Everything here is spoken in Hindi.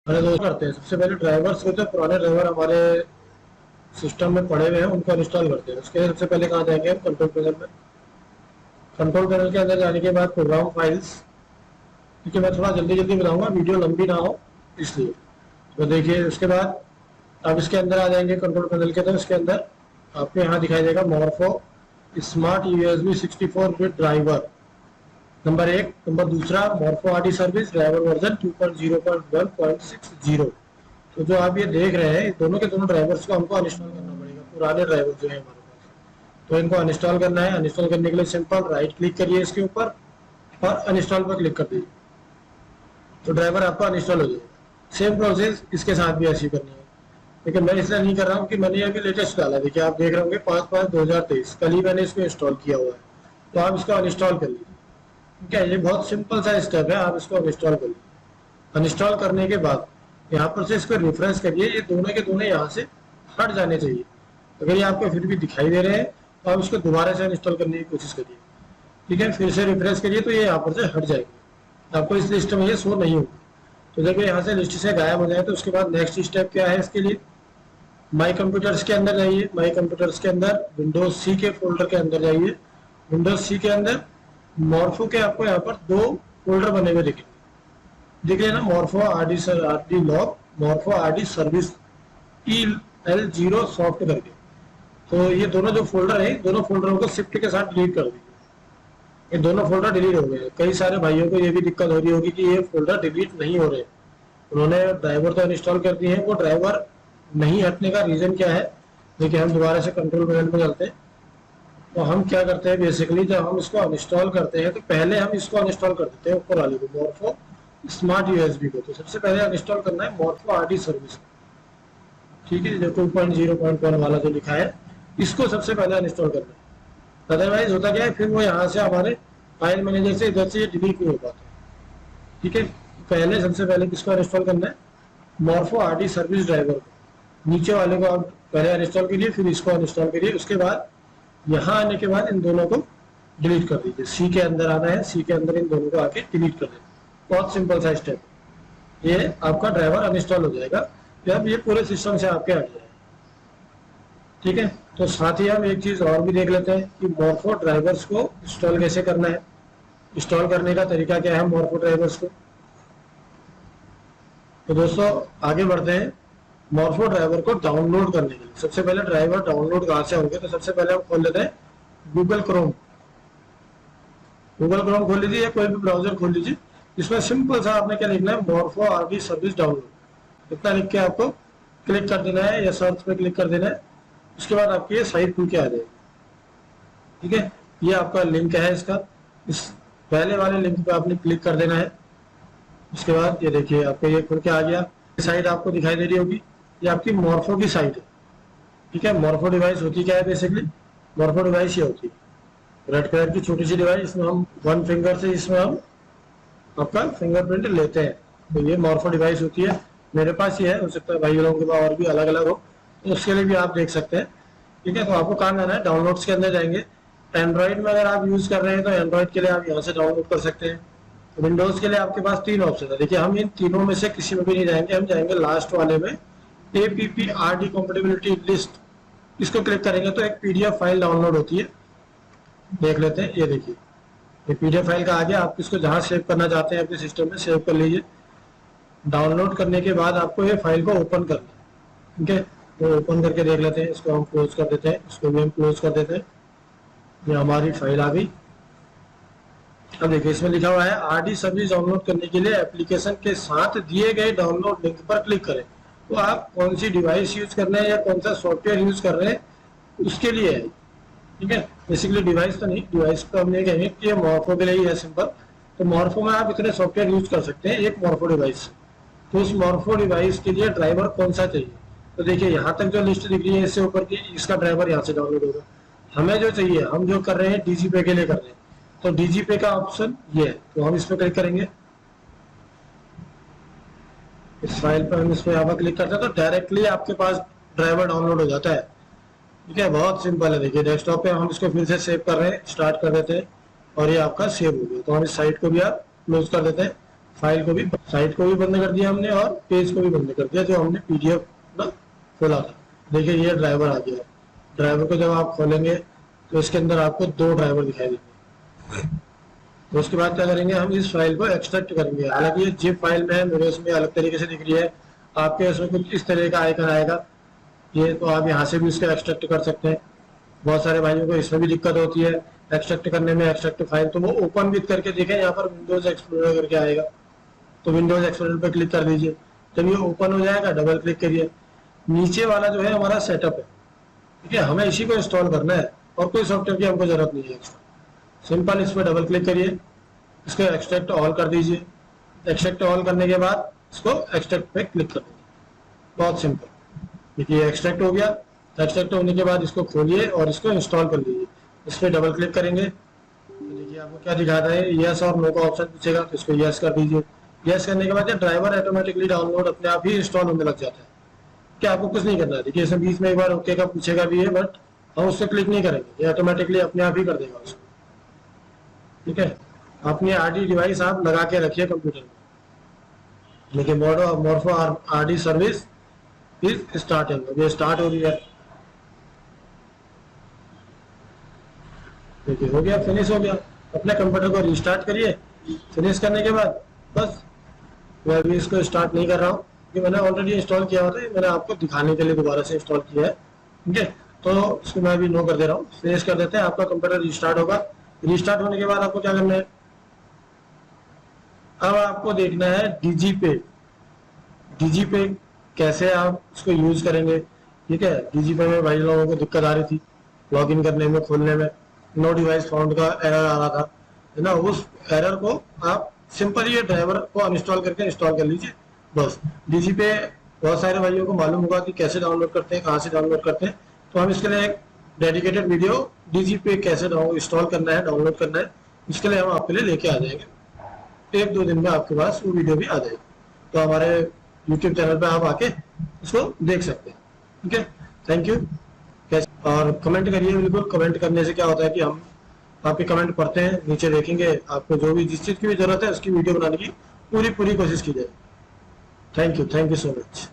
अरे दोस्त करते हैं, सबसे पहले ड्राइवर्स होते हैं, पुराने ड्राइवर हमारे सिस्टम में पड़े हुए हैं, उनको इंस्टॉल करते हैं। उसके सबसे पहले कहाँ जाएंगे हम? कंट्रोल पैनल में। कंट्रोल पैनल के अंदर जाने के बाद प्रोग्राम फाइल्स। क्योंकि मैं थोड़ा जल्दी जल्दी बताऊंगा, वीडियो लंबी ना हो इसलिए। तो देखिए उसके बाद आप इसके अंदर आ जाएंगे कंट्रोल पैनल के। तो इसके अंदर आपको यहाँ दिखाई देगा Morpho smart USB 64 bit driver number 1। नंबर दूसरा Morpho RD service driver version 2.0.1.60। तो जो आप ये देख रहे हैं, दोनों के दोनों ड्राइवर्स को हमको अनइंस्टॉल करना पड़ेगा, पुराने ड्राइवर जो है हमारे पास। तो इनको अनइंस्टॉल करना है। अनइंस्टॉल करने के लिए सिंपल राइट क्लिक करिए इसके ऊपर और अनइंस्टॉल पर क्लिक कर दीजिए, तो ड्राइवर आपका अनइंस्टॉल हो जाएगा। सेम प्रोसेस इसके साथ भी ऐसी करनी है, लेकिन मैं इसलिए नहीं कर रहा हूँ कि मैंने अभी लेटेस्ट डाला। देखिए आप देख रहे होंगे 5/5/2023, कल ही मैंने इसको इंस्टॉल किया हुआ है। तो आप इसको अनइंस्टॉल कर लीजिए। ठीक है, ये बहुत सिंपल सा स्टेप है, आप इसको अनइंस्टॉल कर लीजिए। अनइंस्टॉल करने के बाद यहाँ पर से इसको रिफ्रेश करिए, ये दोनों के दोनों यहाँ से हट जाने चाहिए। अगर ये आपको फिर भी दिखाई दे रहे हैं तो आप इसको दोबारा से इंस्टॉल करने की कोशिश करिए। ठीक है, फिर से रिफ्रेश करिए तो ये यहाँ पर से हट जाएगी, आपको इस लिस्ट में ये शो नहीं होगा। तो जब ये यहाँ से लिस्ट से गायब हो जाए तो उसके बाद नेक्स्ट स्टेप क्या है इसके लिए? माई कंप्यूटर्स के अंदर जाइए। माई कंप्यूटर्स के अंदर विंडोज सी के फोल्डर के अंदर जाइए। विंडोज सी के अंदर मॉर्फो के आपको यहाँ पर 2 फोल्डर बने हुए दिखेंगे। दिख रहे हैं ना? Morpho RD log, morpho RD service EL0 soft करके। तो ये दोनों जो फोल्डर है, दोनों फोल्डरों को शिफ्ट के साथ डिलीट कर दीजिए। ये दोनों फोल्डर डिलीट हो गए। कई सारे भाइयों को ये भी दिक्कत हो रही होगी कि ये फोल्डर डिलीट नहीं हो रहे। उन्होंने ड्राइवर तो इंस्टॉल कर दिए हैं, वो ड्राइवर नहीं हटने का रीजन क्या है? देखिए हम दोबारा से कंट्रोल पैनल में चलते हैं। तो हम क्या करते हैं बेसिकली, जब हम इसको अनइंस्टॉल करते हैं तो पहले हम इसको अनइंस्टॉल कर देते हैं ऊपर वाले को, मॉर्फो स्मार्ट यूएसबी को। तो सबसे पहले अनइंस्टॉल करना है मॉर्फो आरडी सर्विस। ठीक है, जो 2.0.1 वाला जो लिखा है, इसको सबसे पहले अनइंस्टॉल करना है। अदरवाइज होता क्या है, फिर वो यहाँ से हमारे फाइल मैनेजर से इधर से ये डिलीट नहीं हो पाता। ठीक है, पहले सबसे पहले किसको अनइंस्टॉल करना है? मॉर्फो आरडी सर्विस ड्राइवर को। नीचे वाले को आप पहले अनइंस्टॉल करिए, फिर इसको अनइंस्टॉल करिए। उसके बाद यहाँ आने के बाद इन दोनों को डिलीट कर दीजिए। सी के अंदर आना है, सी के अंदर इन दोनों को आके डिलीट कर देना। बहुत सिंपल सा स्टेप, ये आपका ड्राइवर अनइंस्टॉल हो जाएगा जब ये पूरे सिस्टम से आपके हट जाए। ठीक है, तो साथ ही हम एक चीज और भी देख लेते हैं कि मॉर्फो ड्राइवर्स को इंस्टॉल कैसे करना है। इंस्टॉल करने का तरीका क्या है मॉर्फो ड्राइवर्स को? तो दोस्तों आगे बढ़ते हैं। मॉर्फो ड्राइवर को डाउनलोड करने के लिए सबसे पहले ड्राइवर डाउनलोड कहाँ से होंगे? तो सबसे पहले हम खोल लेते हैं गूगल क्रोम। गूगल क्रोम खोल लीजिए या कोई भी ब्राउजर खोल लीजिए। इसमें सिंपल सा आपने क्या लिखना है? Morpho RD service download. इतना लिख के आपको क्लिक कर देना है या सर्च पे क्लिक कर देना है। उसके बाद आपकी ये साइट खुल के आ जाएगी। ठीक है, ये आपका लिंक है इसका। इस पहले वाले लिंक पे आपने क्लिक कर देना है। उसके बाद ये देखिए आपको ये खुल के आ गया। साइट आपको दिखाई दे रही होगी, ये आपकी मॉर्फो की साइट है। ठीक है, मॉर्फो डिवाइस होती क्या है बेसिकली? मॉर्फो डिवाइस ये होती है रेड कलर की छोटी सी डिवाइस, इसमें हम 1 फिंगर से इसमें हम आपका फिंगरप्रिंट लेते हैं। तो ये मॉर्फो डिवाइस होती है। मेरे पास ये है, हो सकता है भाई लोगों के पास और भी अलग अलग हो, तो उसके लिए भी आप देख सकते हैं। ठीक है, तो आपको कहाँ जाना है? डाउनलोड्स के अंदर जाएंगे। एंड्रॉइड में अगर आप यूज कर रहे हैं तो एंड्रॉइड के लिए आप यहाँ से डाउनलोड कर सकते हैं। विंडोज के लिए आपके पास 3 ऑप्शन है। देखिए हम इन तीनों में से किसी में भी नहीं जाएंगे, हम जाएंगे लास्ट वाले में, APPRD कंपेटिबिलिटी लिस्ट। इसको क्लिक करेंगे तो एक PDF फाइल डाउनलोड होती है, देख लेते हैं। ये देखिए ये PDF फाइल का आ गया। आप इसको जहाँ सेव करना चाहते हैं अपने सिस्टम में सेव कर लीजिए। डाउनलोड करने के बाद आपको ये फाइल को ओपन करना है। ठीक है, तो ओपन करके देख लेते हैं। इसको हम क्लोज कर देते हैं, इसको भी हम क्लोज कर देते हैं। ये हमारी फाइल आ गई। अब देखिए इसमें लिखा हुआ है आरडी सर्विस डाउनलोड करने के लिए एप्लीकेशन के साथ दिए गए डाउनलोड लिंक पर क्लिक करें। तो आप कौन सी डिवाइस यूज कर रहे हैं या कौन सा सॉफ्टवेयर यूज कर रहे हैं उसके लिए है। ठीक है, बेसिकली डिवाइस तो नहीं, डिवाइस तो हम नहीं कहेंगे कि ये मॉर्फो के लिए ही है सिंपल। तो मॉर्फो में आप इतने सॉफ्टवेयर यूज कर सकते हैं एक मॉर्फो डिवाइस। तो उस मॉर्फो डिवाइस के लिए ड्राइवर कौन सा चाहिए? तो देखिए यहाँ तक जो लिस्ट दिख रही है इससे ऊपर की, इसका ड्राइवर यहाँ से डाउनलोड होगा। हमें जो चाहिए, हम जो कर रहे हैं DigiPay के लिए कर रहे हैं, तो DigiPay का ऑप्शन ये है, तो हम इस पर क्लिक करेंगे। इस फाइल पर हम इस पर यहाँ पर क्लिक करते हैं तो डायरेक्टली आपके पास ड्राइवर डाउनलोड हो जाता है। ठीक है, बहुत सिंपल है। देखिए डेस्कटॉप पे हम इसको फिर से सेव कर रहे हैं, स्टार्ट कर देते हैं और ये आपका सेव हो गया। तो हम इस साइट को भी आप क्लोज कर देते हैं। फाइल को भी, साइट को भी बंद कर दिया हमने और पेज को भी बंद कर दिया जो हमने पीडीएफ ना खोला था। देखिए ये ड्राइवर आ गया है। ड्राइवर को जब आप खोलेंगे तो इसके अंदर आपको 2 ड्राइवर दिखाई देंगे। तो उसके बाद क्या करेंगे, हम इस फाइल को एक्सट्रैक्ट करेंगे। हालांकि ये जिप फाइल में है, मेरे उसमें अलग तरीके से दिख रही है, आपके उसमें कुछ इस तरह का आइकन आएगा। ये तो आप यहाँ से भी इसको एक्सट्रैक्ट कर सकते हैं। बहुत सारे भाइयों को इसमें भी दिक्कत होती है एक्सट्रैक्ट करने में। एक्सट्रैक्ट फाइल तो वो ओपन विद करके देखें, यहाँ पर विंडोज एक्सप्लोरर करके आएगा, तो विंडोज एक्सप्लोरर पर क्लिक कर दीजिए। जब ये ओपन हो जाएगा डबल क्लिक करिए। नीचे वाला जो है हमारा सेटअप है, ठीक है, हमें इसी को इंस्टॉल करना है और कोई सॉफ्टवेयर की हमको जरूरत नहीं है। सिंपल इस पर डबल क्लिक करिए, इसको एक्सट्रैक्ट ऑल कर दीजिए। एक्सट्रैक्ट ऑल करने के बाद इसको एक्सट्रैक्ट पे क्लिक कर दीजिए। बहुत सिंपल। देखिए एक्सट्रैक्ट हो गया। एक्सट्रैक्ट होने के बाद इसको खोलिए और इसको इंस्टॉल कर लीजिए। इस पर डबल क्लिक करेंगे तो देखिए आपको क्या दिखाता है, यस और नो का ऑप्शन पूछेगा, तो इसको यस कर दीजिए। यस करने के बाद ये ड्राइवर ऑटोमेटिकली डाउनलोड अपने आप ही इंस्टॉल होने लग जाता है। क्या आपको कुछ नहीं करना है। देखिए इसमें बीच में एक बार ओके का पूछेगा भी है, बट हम उससे क्लिक नहीं करेंगे, ये ऑटोमेटिकली अपने आप ही कर देगा उसको। ठीक है, अपनी आरडी डिवाइस आप लगा के रखिए कंप्यूटर में। देखिए मोर्फो आरडी सर्विस इज स्टार्टिंग, ये स्टार्ट हो रही है। देखिए हो गया, फिनिश हो गया। अपने कंप्यूटर को रिस्टार्ट करिए। फिनिश करने के बाद बस, मैं अभी इसको स्टार्ट नहीं कर रहा हूँ क्योंकि मैंने ऑलरेडी इंस्टॉल किया हुआ था, मैंने आपको दिखाने के लिए दोबारा से इंस्टॉल किया है। ठीक है, तो इसको मैं अभी नो कर दे रहा हूँ। फिनिश कर देते हैं, आपका कंप्यूटर रिस्टार्ट होगा। रिस्टार्ट होने के बाद आपको क्या करना है, अब आपको देखना है डीजीपे। डीजीपे कैसे आप इसको यूज करेंगे। ठीक है, डीजीपे में भाई लोगों को दिक्कत आ रही थी लॉगिन करने में, खोलने में, नो डिवाइस फाउंड का एरर आ रहा था, है ना। उस एरर को आप सिंपल ये ड्राइवर को अनइंस्टॉल करके इंस्टॉल कर लीजिए बस। डीजीपे बहुत सारे भाइयों को मालूम होगा कि कैसे डाउनलोड करते हैं, कहाँ से डाउनलोड करते हैं, तो हम इसके लिए एक डेडिकेटेड वीडियो डीजीपे कैसे इंस्टॉल करना है, डाउनलोड करना है, इसके लिए हम आपके लिए लेके आ जाएंगे। 1-2 दिन में आपके पास वो वीडियो भी आ जाएगी, तो हमारे यूट्यूब चैनल पे आप आके उसको देख सकते हैं। ठीक है, थैंक यू। और कमेंट करिए, बिल्कुल कमेंट करने से क्या होता है कि हम आपके कमेंट पढ़ते हैं, नीचे देखेंगे, आपको जो भी जिस चीज़ की भी जरूरत है उसकी वीडियो बनाने की पूरी कोशिश की जाए। Thank you so much.